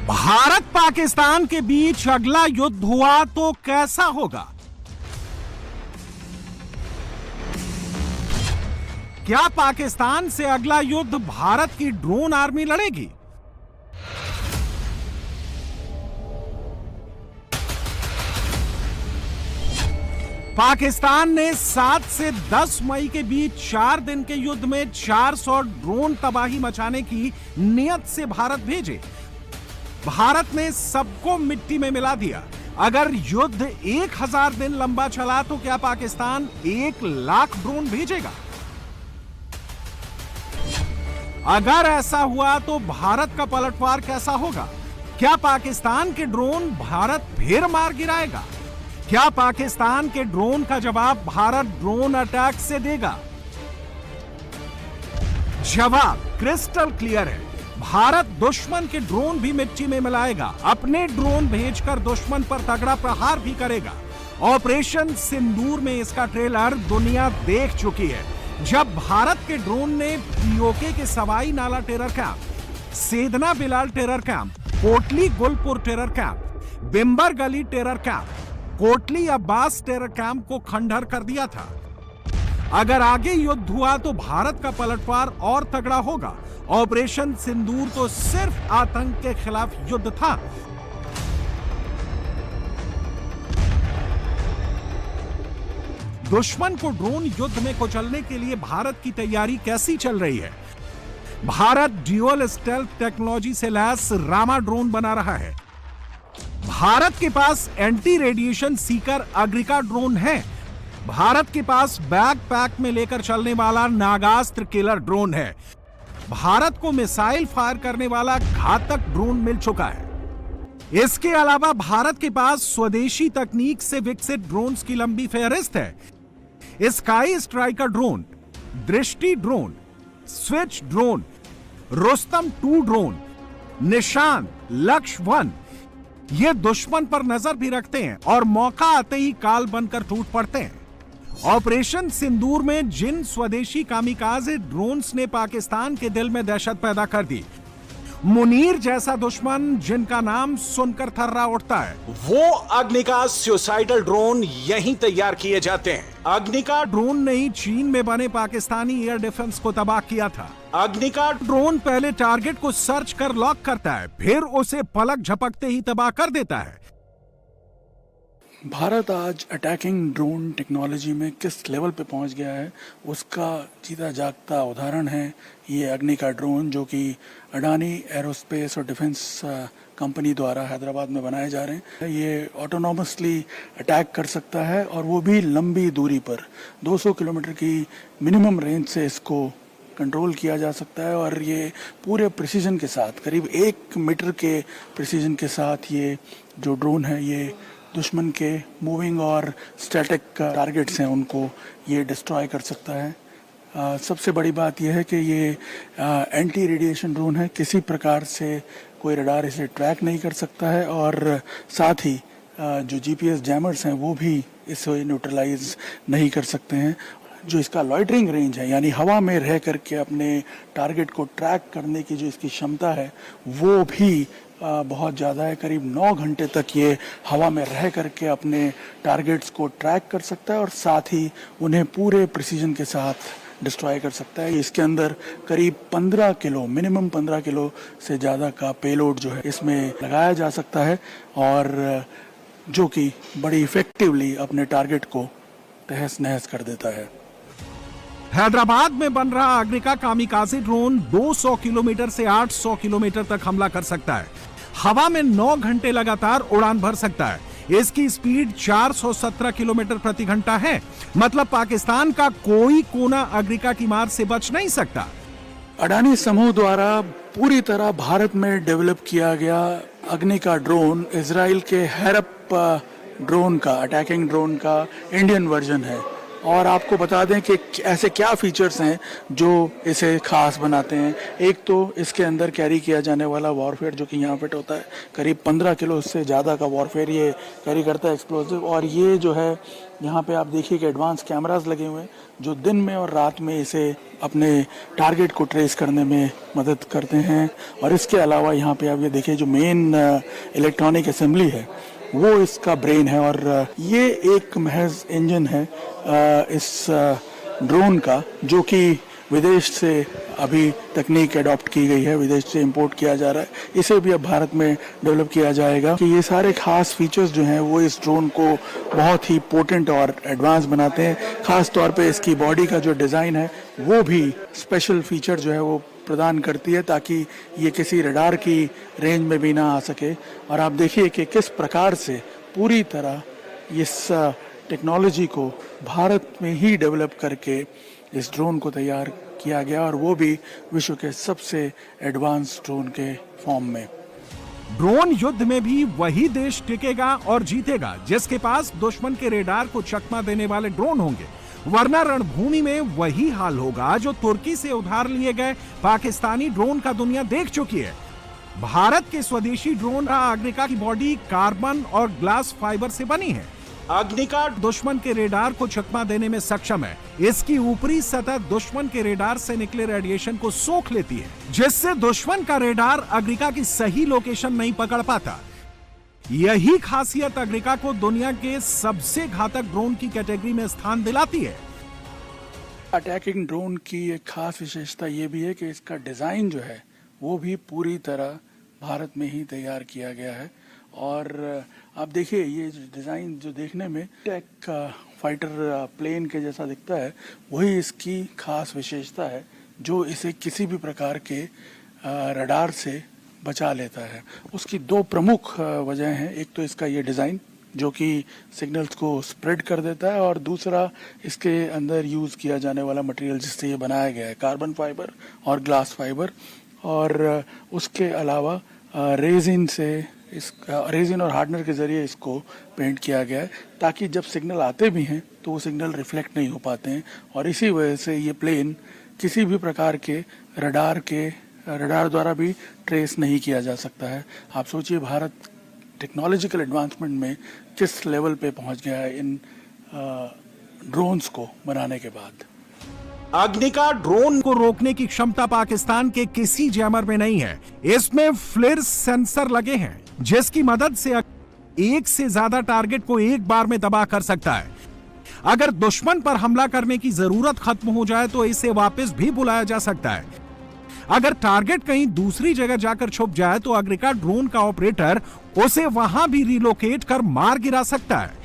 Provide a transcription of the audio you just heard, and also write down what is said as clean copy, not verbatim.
भारत पाकिस्तान के बीच अगला युद्ध हुआ तो कैसा होगा? क्या पाकिस्तान से अगला युद्ध भारत की ड्रोन आर्मी लड़ेगी? पाकिस्तान ने 7 से 10 मई के बीच 4 दिन के युद्ध में 400 ड्रोन तबाही मचाने की नियत से भारत भेजे। भारत ने सबको मिट्टी में मिला दिया। अगर युद्ध 1000 दिन लंबा चला तो क्या पाकिस्तान 1 लाख ड्रोन भेजेगा? अगर ऐसा हुआ तो भारत का पलटवार कैसा होगा? क्या पाकिस्तान के ड्रोन भारत फिर मार गिराएगा? क्या पाकिस्तान के ड्रोन का जवाब भारत ड्रोन अटैक से देगा? जवाब क्रिस्टल क्लियर है। भारत दुश्मन के ड्रोन भी मिट्टी में मिलाएगा, अपने ड्रोन भेजकर दुश्मन पर तगड़ा प्रहार भी करेगा। ऑपरेशन सिंदूर में इसका ट्रेलर दुनिया देख चुकी है, जब भारत के ड्रोन ने पीओके के Sawai Nala terror camp, Sedna Bilal terror camp, Kotli Gulpur terror camp, Bhimber Gali terror camp, Kotli Abbas terror camp को खंडहर कर दिया था। अगर आगे युद्ध हुआ तो भारत का पलटवार और तगड़ा होगा। ऑपरेशन सिंदूर तो सिर्फ आतंक के खिलाफ युद्ध था। दुश्मन को ड्रोन युद्ध में कुचलने के लिए भारत की तैयारी कैसी चल रही है? भारत ड्यूअल स्टेल्थ टेक्नोलॉजी से लैस रामा ड्रोन बना रहा है। भारत के पास एंटी रेडिएशन सीकर अग्रिका ड्रोन है। भारत के पास बैक पैक में लेकर चलने वाला नागास्त्र किलर ड्रोन है। भारत को मिसाइल फायर करने वाला घातक ड्रोन मिल चुका है। इसके अलावा भारत के पास स्वदेशी तकनीक से विकसित ड्रोन्स की लंबी फेहरिस्त है। स्काई स्ट्राइकर ड्रोन, दृष्टि drone, switch drone, Rustam 2 drone, निशान, लक्ष्य 1 ये दुश्मन पर नजर भी रखते हैं और मौका आते ही काल बनकर टूट पड़ते हैं। ऑपरेशन सिंदूर में जिन स्वदेशी कामिकाज़े ड्रोन्स ने पाकिस्तान के दिल में दहशत पैदा कर दी, मुनीर जैसा दुश्मन जिनका नाम सुनकर थर्रा उठता है, वो अग्निका सुसाइडल ड्रोन यहीं तैयार किए जाते हैं। अग्निका ड्रोन ने ही चीन में बने पाकिस्तानी एयर डिफेंस को तबाह किया था। अग्निका ड्रोन पहले टारगेट को सर्च कर लॉक करता है, फिर उसे पलक झपकते ही तबाह कर देता है। भारत आज अटैकिंग ड्रोन टेक्नोलॉजी में किस लेवल पे पहुंच गया है उसका जीता जागता उदाहरण है ये अग्निका ड्रोन, जो कि अडानी एरोस्पेस और डिफेंस कंपनी द्वारा हैदराबाद में बनाए जा रहे हैं। ये ऑटोनॉमसली अटैक कर सकता है और वो भी लंबी दूरी पर 200 किलोमीटर की मिनिमम रेंज से इसको कंट्रोल किया जा सकता है और ये पूरे प्रिसीजन के साथ, करीब 1 मीटर के प्रिसीजन के साथ ये जो ड्रोन है ये दुश्मन के मूविंग और स्टैटिक टारगेट्स हैं उनको ये डिस्ट्रॉय कर सकता है। सबसे बड़ी बात यह है कि ये एंटी रेडिएशन ड्रोन है, किसी प्रकार से कोई रडार इसे ट्रैक नहीं कर सकता है और साथ ही जो जीपीएस जैमर्स हैं वो भी इसे न्यूट्रलाइज नहीं कर सकते हैं। जो इसका लॉइटरिंग रेंज है, यानी हवा में रह करके अपने टारगेट को ट्रैक करने की जो इसकी क्षमता है वो भी बहुत ज़्यादा है। करीब 9 घंटे तक ये हवा में रह करके अपने टारगेट्स को ट्रैक कर सकता है और साथ ही उन्हें पूरे प्रिसीजन के साथ डिस्ट्रॉय कर सकता है। इसके अंदर करीब 15 किलो, मिनिमम 15 किलो से ज़्यादा का पेलोड जो है इसमें लगाया जा सकता है और जो कि बड़ी इफेक्टिवली अपने टारगेट को तहस नहस कर देता है। हैदराबाद में बन रहा अग्निका कामिकाज़े ड्रोन 200 किलोमीटर से 800 किलोमीटर तक हमला कर सकता है। हवा में 9 घंटे लगातार उड़ान भर सकता है। इसकी स्पीड 417 किलोमीटर प्रति घंटा है। मतलब पाकिस्तान का कोई कोना अग्निका की मार से बच नहीं सकता। अडानी समूह द्वारा पूरी तरह भारत में डेवलप किया गया अग्निका ड्रोन इजराइल के हैरप ड्रोन का, अटैकिंग ड्रोन का इंडियन वर्जन है और आपको बता दें कि ऐसे क्या फीचर्स हैं जो इसे खास बनाते हैं। एक तो इसके अंदर कैरी किया जाने वाला वॉरफेयर जो कि यहाँ फिट होता है, करीब 15 किलो से ज़्यादा का वॉरफेयर ये कैरी करता है, एक्सप्लोसिव। और ये जो है यहाँ पे आप देखिए कि एडवांस कैमरास लगे हुए हैं जो दिन में और रात में इसे अपने टारगेट को ट्रेस करने में मदद करते हैं। और इसके अलावा यहाँ पे आप ये देखिए जो मेन इलेक्ट्रॉनिक असेंबली है वो इसका ब्रेन है। और ये एक महज इंजन है इस ड्रोन का, जो कि विदेश से अभी तकनीक अडॉप्ट की गई है, विदेश से इंपोर्ट किया जा रहा है। इसे भी अब भारत में डेवलप किया जाएगा कि ये सारे खास फीचर्स जो हैं वो इस ड्रोन को बहुत ही पोटेंट और एडवांस बनाते हैं। खास तौर पे इसकी बॉडी का जो डिज़ाइन है वो भी स्पेशल फीचर जो है वो प्रदान करती है ताकि ये किसी रडार की रेंज में भी ना आ सके। और आप देखिए कि किस प्रकार से पूरी तरह इस टेक्नोलॉजी को भारत में ही डेवलप करके इस ड्रोन को तैयार किया गया, और वो भी विश्व के सबसे एडवांस ड्रोन के फॉर्म में। ड्रोन युद्ध में भी वही देश टिकेगा और जीतेगा जिसके पास दुश्मन के रेडार को चकमा देने वाले ड्रोन होंगे, वरना रणभूमि में वही हाल होगा जो तुर्की से उधार लिए गए पाकिस्तानी ड्रोन का दुनिया देख चुकी है। भारत के स्वदेशी ड्रोन अग्निका की बॉडी कार्बन और ग्लास फाइबर से बनी है। अग्निका दुश्मन के रेडार को चकमा देने में सक्षम है। इसकी ऊपरी सतह दुश्मन के रेडार से निकले रेडिएशन को सोख लेती है, जिससे दुश्मन का रेडार अग्निका की सही लोकेशन नहीं पकड़ पाता। यही खासियत अग्निका को दुनिया के सबसे घातक ड्रोन की कैटेगरी में स्थान दिलाती है। अटैकिंग ड्रोन की एक खास विशेषता ये भी है कि इसका डिज़ाइन जो है वो भी पूरी तरह भारत में ही तैयार किया गया है। और आप देखिए ये डिज़ाइन जो देखने में टैक फाइटर प्लेन के जैसा दिखता है, वही इसकी खास विशेषता है जो इसे किसी भी प्रकार के रडार से बचा लेता है। उसकी दो प्रमुख वजह हैं। एक तो इसका ये डिज़ाइन जो कि सिग्नल्स को स्प्रेड कर देता है, और दूसरा इसके अंदर यूज़ किया जाने वाला मटेरियल जिससे ये बनाया गया है, कार्बन फाइबर और ग्लास फाइबर। और उसके अलावा रेजिन और हार्डनर के ज़रिए इसको पेंट किया गया है ताकि जब सिग्नल आते भी हैं तो वो सिग्नल रिफ्लेक्ट नहीं हो पाते हैं। और इसी वजह से ये प्लेन किसी भी प्रकार के रडार द्वारा भी ट्रेस नहीं किया जा सकता है। आप सोचिए भारत टेक्नोलॉजिकल एडवांसमेंट में किस लेवल पे पहुंच गया है इन ड्रोन्स को बनाने के बाद। अग्निका ड्रोन को रोकने की क्षमता पाकिस्तान के किसी जैमर में नहीं है। इसमें फ्लेयर सेंसर लगे हैं जिसकी मदद से एक से ज्यादा टारगेट को एक बार में तबाह कर सकता है। अगर दुश्मन पर हमला करने की जरूरत खत्म हो जाए तो इसे वापस भी बुलाया जा सकता है। अगर टारगेट कहीं दूसरी जगह जाकर छुप जाए तो अग्निका ड्रोन का ऑपरेटर उसे वहां भी रिलोकेट कर मार गिरा सकता है।